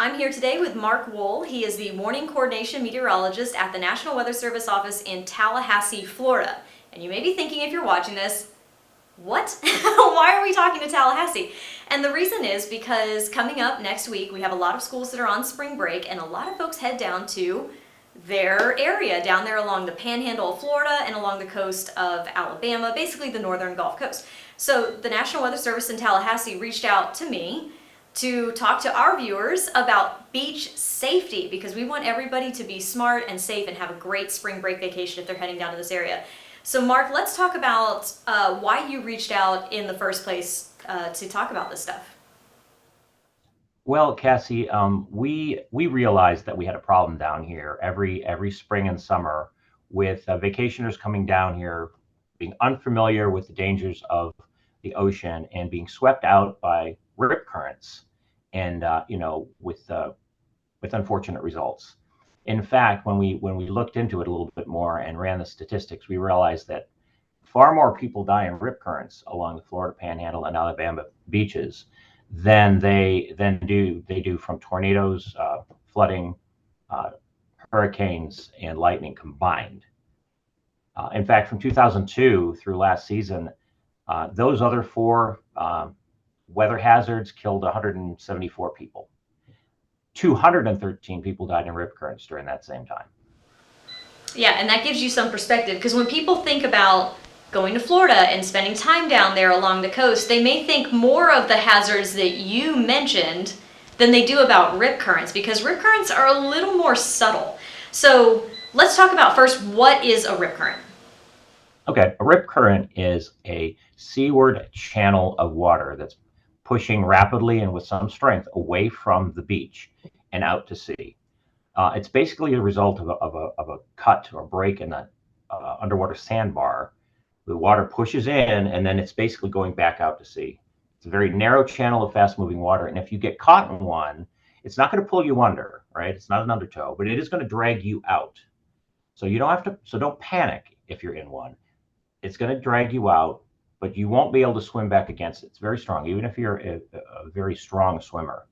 I'm here today with Mark Wohl. He is the Warning Coordination Meteorologist at the National Weather Service office in Tallahassee, Florida. And you may be thinking, if you're watching this, what? Why are we talking to Tallahassee? And the reason is because coming up next week, we have a lot of schools that are on spring break, and a lot of folks head down to their area down there along the panhandle of Florida and along the coast of Alabama, basically the northern Gulf Coast. So the National Weather Service in Tallahassee reached out to me to talk to our viewers about beach safety, because we want everybody to be smart and safe and have a great spring break vacation if they're heading down to this area. So Mark, let's talk about why you reached out in the first place to talk about this stuff. Well, Cassie, we realized that we had a problem down here every spring and summer with vacationers coming down here, being unfamiliar with the dangers of the ocean and being swept out by rip currents, and with unfortunate results. In fact, when we looked into it a little bit more and ran the statistics, we realized that far more people die in rip currents along the Florida Panhandle and Alabama beaches than they do from tornadoes, flooding, uh, hurricanes, and lightning combined. In fact, from 2002 through last season, those other four weather hazards killed 174 people. 213 people died in rip currents during that same time. Yeah, and that gives you some perspective, because when people think about going to Florida and spending time down there along the coast, they may think more of the hazards that you mentioned than they do about rip currents, because rip currents are a little more subtle. So let's talk about first, what is a rip current? Okay, a rip current is a seaward channel of water that's pushing rapidly and with some strength away from the beach and out to sea. It's basically a result of a cut or break in the underwater sandbar. The water pushes in, and then it's basically going back out to sea. It's a very narrow channel of fast-moving water, and if you get caught in one, it's not going to pull you under, right? It's not an undertow, but it is going to drag you out. So you don't have to. So don't panic if you're in one. It's going to drag you out, but you won't be able to swim back against it. It's very strong, even if you're a very strong swimmer.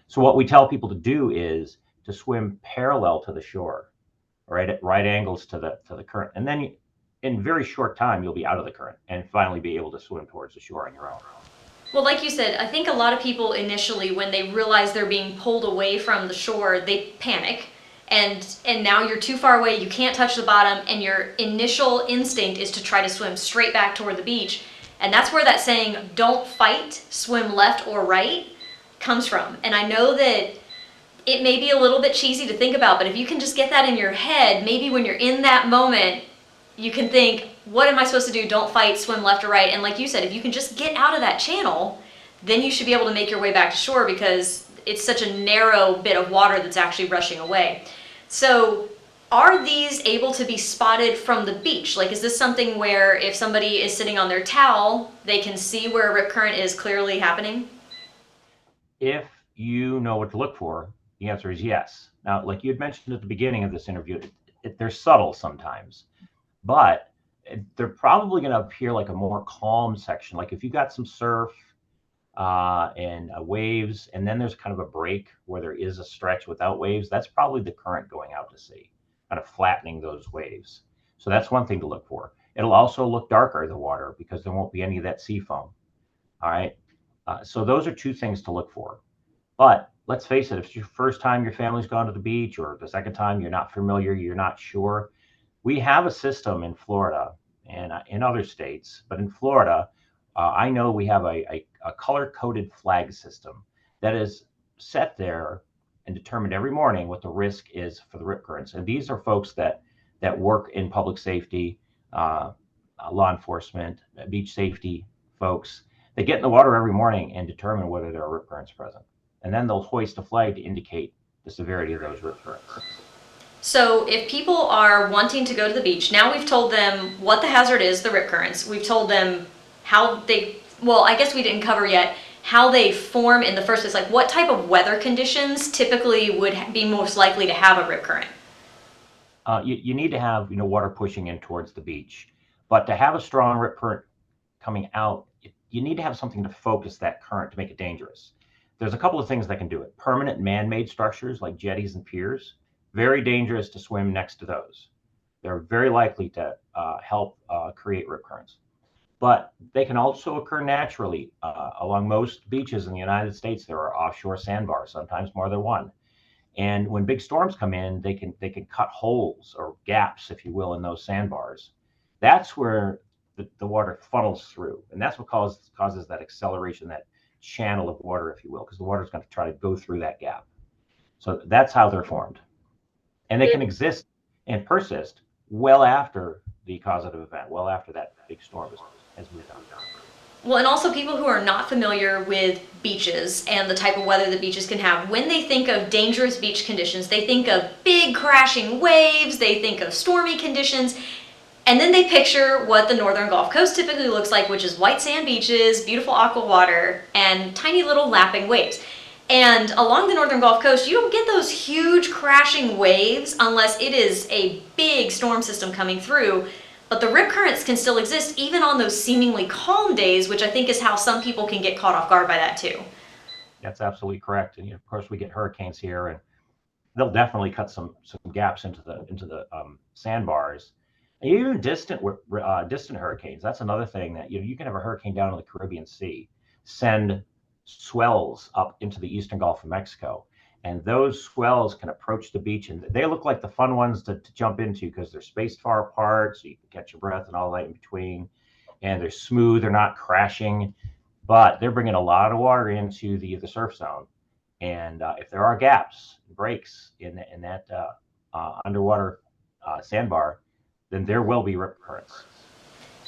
So what we tell people to do is to swim parallel to the shore, right at right angles to the current, and then in very short time you'll be out of the current and finally be able to swim towards the shore on your own. Well, like you said, I think a lot of people initially, when they realize they're being pulled away from the shore, they panic. And now you're too far away, you can't touch the bottom, and your initial instinct is to try to swim straight back toward the beach. And that's where that saying, don't fight, swim left or right, comes from. And I know that it may be a little bit cheesy to think about, but if you can just get that in your head, maybe when you're in that moment, you can think, what am I supposed to do? Don't fight, swim left or right. And like you said, if you can just get out of that channel, then you should be able to make your way back to shore, because it's such a narrow bit of water that's actually rushing away. So are these able to be spotted from the beach? Like, is this something where if somebody is sitting on their towel, they can see where a rip current is clearly happening? If you know what to look for, the answer is yes. Now, like you had mentioned at the beginning of this interview, they're subtle sometimes, but they're probably going to appear like a more calm section. Like if you got some surf and waves, and then there's kind of a break where there is a stretch without waves, that's probably the current going out to sea, kind of flattening those waves. So that's one thing to look for. It'll also look darker, the water, because there won't be any of that sea foam. All right. So those are two things to look for. But let's face it, if it's your first time your family's gone to the beach, or the second time you're not familiar, you're not sure, we have a system in Florida and in other states, but in Florida, I know we have a color-coded flag system that is set there and determined every morning what the risk is for the rip currents. And these are folks that work in public safety, law enforcement, beach safety folks. They get in the water every morning and determine whether there are rip currents present. And then they'll hoist a flag to indicate the severity of those rip currents. So if people are wanting to go to the beach, now we've told them what the hazard is, the rip currents. We've told them how they, well, I guess we didn't cover yet how they form in the first place. Like, what type of weather conditions typically would be most likely to have a rip current? You need to have water pushing in towards the beach, but to have a strong rip current coming out, you need to have something to focus that current to make it dangerous. there's a couple of things that can do it. Permanent man-made structures like jetties and piers, very dangerous to swim next to those. They're very likely to help create rip currents. But they can also occur naturally. Along most beaches in the United States, there are offshore sandbars, sometimes more than one. And when big storms come in, they can cut holes or gaps, if you will, in those sandbars. That's where the water funnels through, and that's what causes that acceleration, that channel of water, if you will, because the water is going to try to go through that gap. So that's how they're formed, and they can exist and persist well after the causative event, well after that big storm has moved on. Well, and also people who are not familiar with beaches and the type of weather that beaches can have, when they think of dangerous beach conditions, they think of big crashing waves, they think of stormy conditions, and then they picture what the northern Gulf Coast typically looks like, which is white sand beaches, beautiful aqua water, and tiny little lapping waves. And along the northern Gulf Coast, you don't get those huge crashing waves unless it is a big storm system coming through. But the rip currents can still exist even on those seemingly calm days, which I think is how some people can get caught off guard by that too. That's absolutely correct. And of course, we get hurricanes here, and they'll definitely cut some gaps into the sandbars. And even distant hurricanes. That's another thing that you can have a hurricane down in the Caribbean Sea, send swells up into the eastern Gulf of Mexico, and those swells can approach the beach, and they look like the fun ones to jump into because they're spaced far apart, so you can catch your breath and all that in between. And they're smooth, they're not crashing, but they're bringing a lot of water into the surf zone. And if there are gaps, breaks in that underwater sandbar, then there will be rip currents.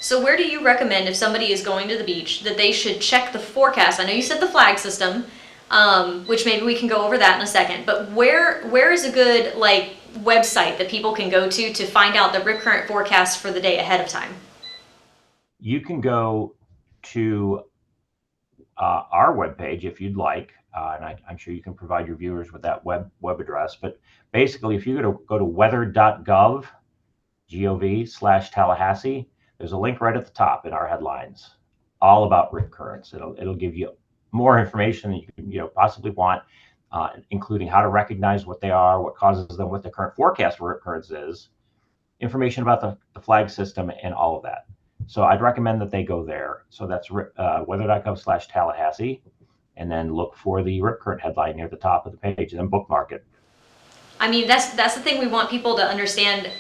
So where do you recommend, if somebody is going to the beach, that they should check the forecast? I know you said the flag system, which maybe we can go over that in a second, but where is a good website that people can go to find out the rip current forecast for the day ahead of time? You can go to our webpage if you'd like, and I'm sure you can provide your viewers with that web address. But basically, if you go to weather.gov/Tallahassee, there's a link right at the top in our headlines, all about rip currents. It'll give you more information than you can possibly want, including how to recognize what they are, what causes them, what the current forecast for rip currents is, information about the flag system, and all of that. So I'd recommend that they go there. So that's weather.gov/Tallahassee, and then look for the rip current headline near the top of the page, and then bookmark it. I mean, that's the thing we want people to understand.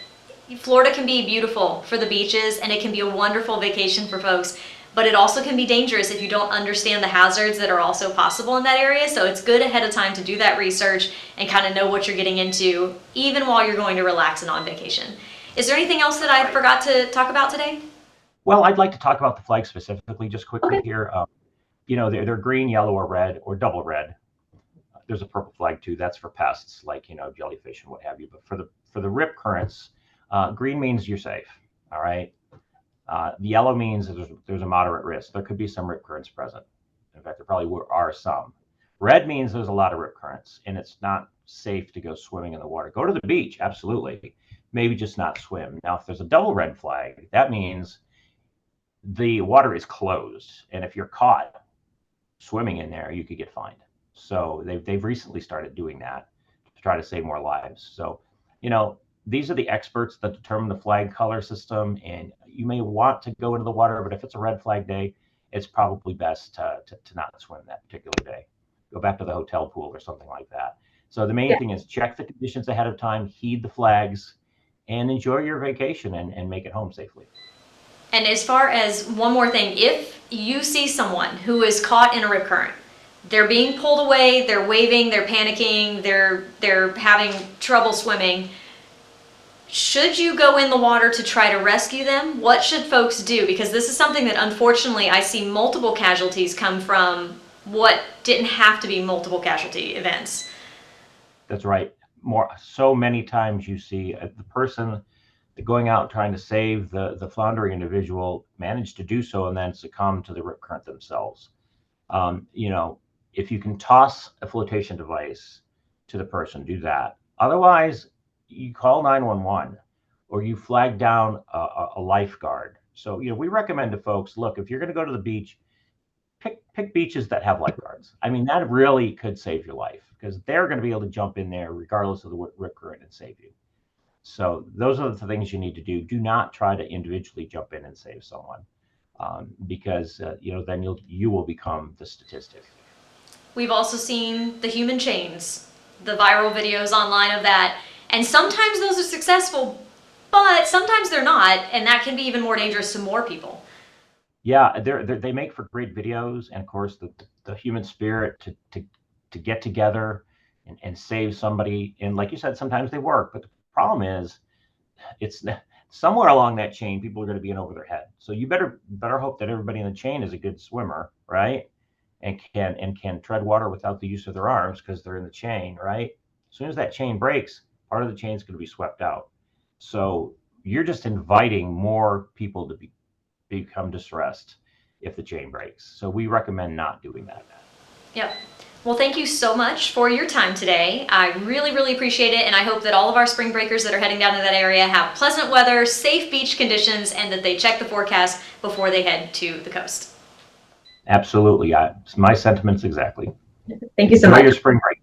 Florida can be beautiful for the beaches, and it can be a wonderful vacation for folks, but it also can be dangerous if you don't understand the hazards that are also possible in that area. So it's good ahead of time to do that research and kind of know what you're getting into, even while you're going to relax and on vacation. Is there anything else that I forgot to talk about today? Well, I'd like to talk about the flag specifically just quickly Okay. here. They're green, yellow, or red, or double red. There's a purple flag too. That's for pests like jellyfish and what have you. But for the rip currents, green means you're safe. All right. The yellow means there's a moderate risk. There could be some rip currents present. In fact, there probably are some. Red means there's a lot of rip currents, and it's not safe to go swimming in the water. Go to the beach, absolutely. Maybe just not swim. Now, if there's a double red flag, that means the water is closed, and if you're caught swimming in there, you could get fined. So they've recently started doing that to try to save more lives. So, these are the experts that determine the flag color system, and you may want to go into the water, but if it's a red flag day, it's probably best to not swim that particular day. Go back to the hotel pool or something like that. So the main thing is check the conditions ahead of time, heed the flags, and enjoy your vacation and make it home safely. And as far as one more thing, if you see someone who is caught in a rip current, they're being pulled away, they're waving, they're panicking, they're having trouble swimming, should you go in the water to try to rescue them? What should folks do? Because this is something that unfortunately I see multiple casualties come from what didn't have to be multiple casualty events. That's right. So many times you see the person going out trying to save the floundering individual manage to do so and then succumb to the rip current themselves. If you can toss a flotation device to the person, do that. Otherwise, you call 911 or you flag down a lifeguard. So, we recommend to folks, look, if you're going to go to the beach, pick beaches that have lifeguards. I mean, that really could save your life because they're going to be able to jump in there regardless of the rip current and save you. So those are the things you need to do. Do not try to individually jump in and save someone, because then you will become the statistic. We've also seen the human chains, the viral videos online of that, and sometimes those are successful, but sometimes they're not, and that can be even more dangerous to more people. Yeah, they make for great videos, and of course the human spirit to get together and save somebody. And like you said, sometimes they work, but the problem is it's somewhere along that chain, people are going to be in over their head. So you better hope that everybody in the chain is a good swimmer, right? And can tread water without the use of their arms because they're in the chain, right? As soon as that chain breaks, part of the chain is going to be swept out. So you're just inviting more people to become distressed if the chain breaks. So we recommend not doing that. Yep. Well, thank you so much for your time today. I really, really appreciate it, and I hope that all of our spring breakers that are heading down to that area have pleasant weather, safe beach conditions, and that they check the forecast before they head to the coast. Absolutely. My sentiments exactly. Thank you so Enjoy much. your spring break.